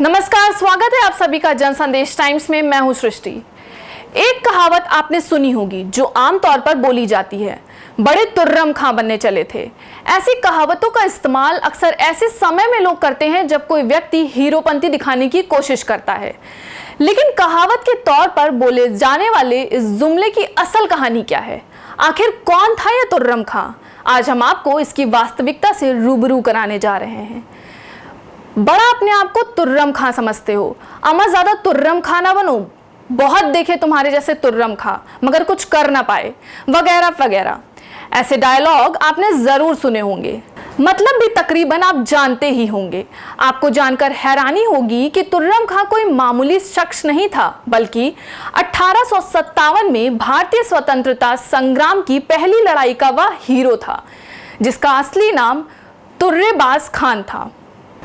नमस्कार, स्वागत है आप सभी का जन संदेश टाइम्स में। मैं हूं सृष्टि। एक कहावत आपने सुनी होगी जो आमतौर पर बोली जाती है, बड़े तुर्रम खां बनने चले थे। ऐसी कहावतों का इस्तेमाल अक्सर ऐसे समय में लोग करते हैं जब कोई व्यक्ति हीरोपंती दिखाने की कोशिश करता है। लेकिन कहावत के तौर पर बोले जाने वाले इस जुमले की असल कहानी क्या है? आखिर कौन था यह तुर्रम खां? आज हम आपको इसकी वास्तविकता से रूबरू कराने जा रहे हैं। बड़ा अपने आप को तुर्रम खां समझते हो, अमा ज्यादा तुर्रम खां ना बनो, बहुत देखे तुम्हारे जैसे तुर्रम खां मगर कुछ कर ना पाए, वगैरह वगैरह। ऐसे डायलॉग आपने जरूर सुने होंगे, मतलब भी तकरीबन आप जानते ही होंगे। आपको जानकर हैरानी होगी कि तुर्रम खां कोई मामूली शख्स नहीं था, बल्कि 1857 में भारतीय स्वतंत्रता संग्राम की पहली लड़ाई का वह हीरो था, जिसका असली नाम तुर्रेबाज खान था।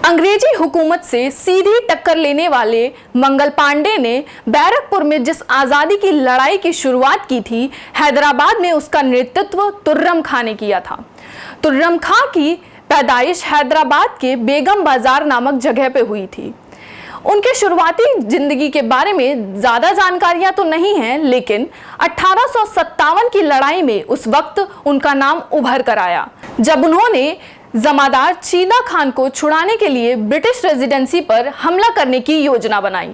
अंग्रेजी हुकूमत से सीधी टक्कर लेने वाले मंगल पांडे ने बैरकपुर में जिस आज़ादी की लड़ाई की शुरुआत की थी, हैदराबाद में उसका नेतृत्व तुर्रम खां ने किया था। तुर्रम खां की पैदाइश हैदराबाद के बेगम बाजार नामक जगह पे हुई थी। उनके शुरुआती जिंदगी के बारे में ज़्यादा जानकारियां तो नहीं हैं, लेकिन 1857 की लड़ाई में उस वक्त उनका नाम उभर कर आया, जब उन्होंने जमादार चीदा खान को छुड़ाने के लिए ब्रिटिश रेजिडेंसी पर हमला करने की योजना बनाई।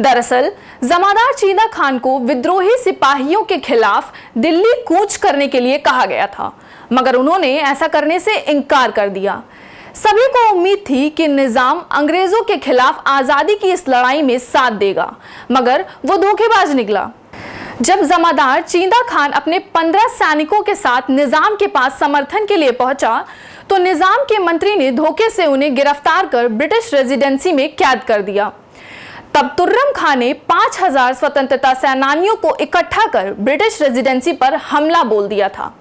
दरअसल जमादार चीदा खान को विद्रोही सिपाहियों के खिलाफ दिल्ली कूच करने के लिए कहा गया था, मगर उन्होंने ऐसा करने से इनकार कर दिया। सभी को उम्मीद थी कि निजाम अंग्रेजों के खिलाफ आज़ादी की इस लड़ाई में साथ देगा, मगर वो धोखेबाज निकला। जब जमादार चीदा खान अपने 15 सैनिकों के साथ निजाम के पास समर्थन के लिए पहुंचा, तो निजाम के मंत्री ने धोखे से उन्हें गिरफ्तार कर ब्रिटिश रेजिडेंसी में कैद कर दिया। तब तुर्रम खां ने 5000 स्वतंत्रता सेनानियों को इकट्ठा कर ब्रिटिश रेजिडेंसी पर हमला बोल दिया था।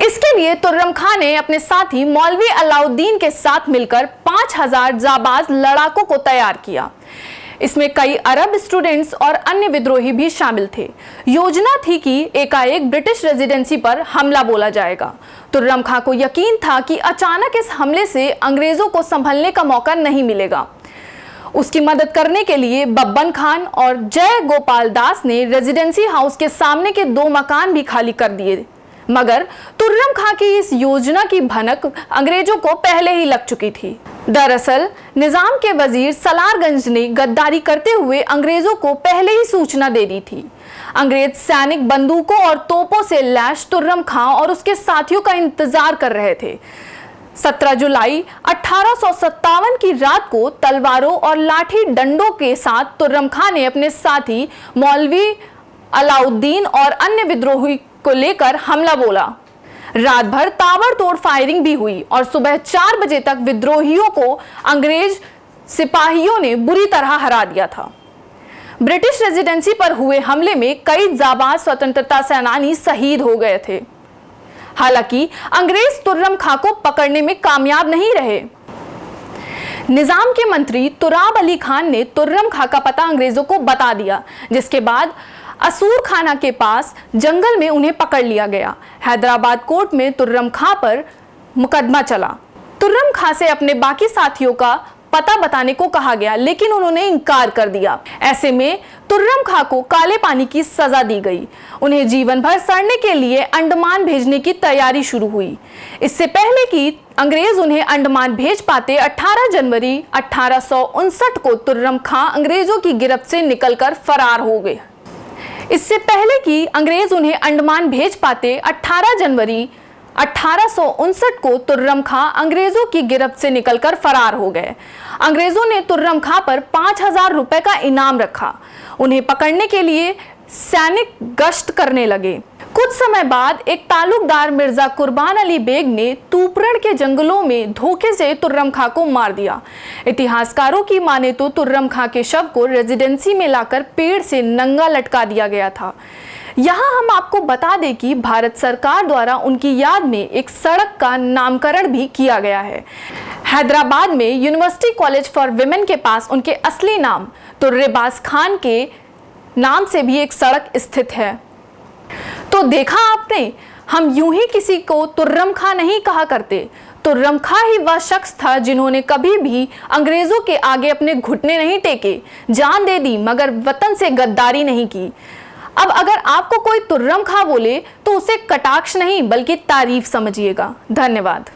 इसके लिए तुर्रम खां ने अपने साथी मौलवी अलाउद्दीन के साथ मिलकर 5000 जाबाज लड़ाकों को तैयार किया। इसमें कई अरब स्टूडेंट्स और अन्य विद्रोही भी शामिल थे। योजना थी कि एकाएक ब्रिटिश रेजिडेंसी पर हमला बोला जाएगा। तुर्रम खां को यकीन था कि अचानक इस हमले से अंग्रेजों को संभलने का मौका नहीं मिलेगा। उसकी मदद करने के लिए बब्बन खान और जय गोपाल दास ने रेजिडेंसी हाउस के सामने के 2 मकान भी खाली कर दिए, मगर तुर्रम खां की इस योजना की भनक अंग्रेजों को पहले ही लग चुकी थी। दरअसल निजाम के वजीर सलारगंज ने गद्दारी करते हुए अंग्रेजों को पहले ही सूचना दे दी थी। अंग्रेज सैनिक बंदूकों और तोपों से लैस तुर्रम खां और उसके साथियों का इंतजार कर रहे थे। 17 जुलाई 1857 की रात को तलवारों और लाठी डंडों के साथ तुर्रम खां ने अपने साथी मौलवी अलाउद्दीन और अन्य विद्रोही को लेकर हमला बोला। रात भर ताबड़तोड़ फायरिंग भी हुई और सुबह 4 बजे तक विद्रोहियों को अंग्रेज सिपाहियों ने बुरी तरह हरा दिया था। ब्रिटिश रेजिडेंसी पर हुए हमले में कई जाबाज स्वतंत्रता सेनानी शहीद हो गए थे। हालांकि अंग्रेज तुर्रम खां को पकड़ने में कामयाब नहीं रहे। निजाम के मंत्री तुराब अली खान ने तुर्रम खां का पता अंग्रेजों को बता दिया, जिसके बाद असूर खाना के पास जंगल में उन्हें पकड़ लिया गया। हैदराबाद कोर्ट में तुर्रम खां पर मुकदमा चला। तुर्रम खां से अपने बाकी साथियों का पता बताने को कहा गया, लेकिन उन्होंने इनकार कर दिया। ऐसे में तुर्रम खां को काले पानी की सजा दी गई। उन्हें जीवन भर सड़ने के लिए अंडमान भेजने की तैयारी शुरू हुई। इससे पहले कि अंग्रेज उन्हें अंडमान भेज पाते, 18 जनवरी 1859 को तुर्रम खां अंग्रेजों की गिरफ्त से निकलकर फरार हो गए। इससे पहले कि अंग्रेज उन्हें अंडमान भेज पाते, 18 जनवरी 1859 को तुर्रम खां अंग्रेजों की गिरफ्त से निकलकर फरार हो गए। अंग्रेजों ने तुर्रम खां पर 5000 रुपए का इनाम रखा। उन्हें पकड़ने के लिए सैनिक गश्त करने लगे। कुछ समय बाद एक तालुकदार मिर्जा कुर्बान अली बेग ने तूपरण के जंगलों में धोखे से तुर्रम खां को मार दिया। इतिहासकारों की माने तो तुर्रम खां के शव को रेजिडेंसी में लाकर पेड़ से नंगा लटका दिया गया था। यहाँ हम आपको बता दें कि भारत सरकार द्वारा उनकी याद में एक सड़क का नामकरण भी किया गया है। हैदराबाद में यूनिवर्सिटी कॉलेज फॉर विमेन के पास उनके असली नाम तुर्रेबाज खान के नाम से भी एक सड़क स्थित है। तो देखा आपने, हम यूं ही किसी को तुर्रम खां नहीं कहा करते। तुर्रम खां ही वह शख्स था जिन्होंने कभी भी अंग्रेजों के आगे अपने घुटने नहीं टेके, जान दे दी मगर वतन से गद्दारी नहीं की। अब अगर आपको कोई तुर्रम खां बोले तो उसे कटाक्ष नहीं बल्कि तारीफ समझिएगा। धन्यवाद।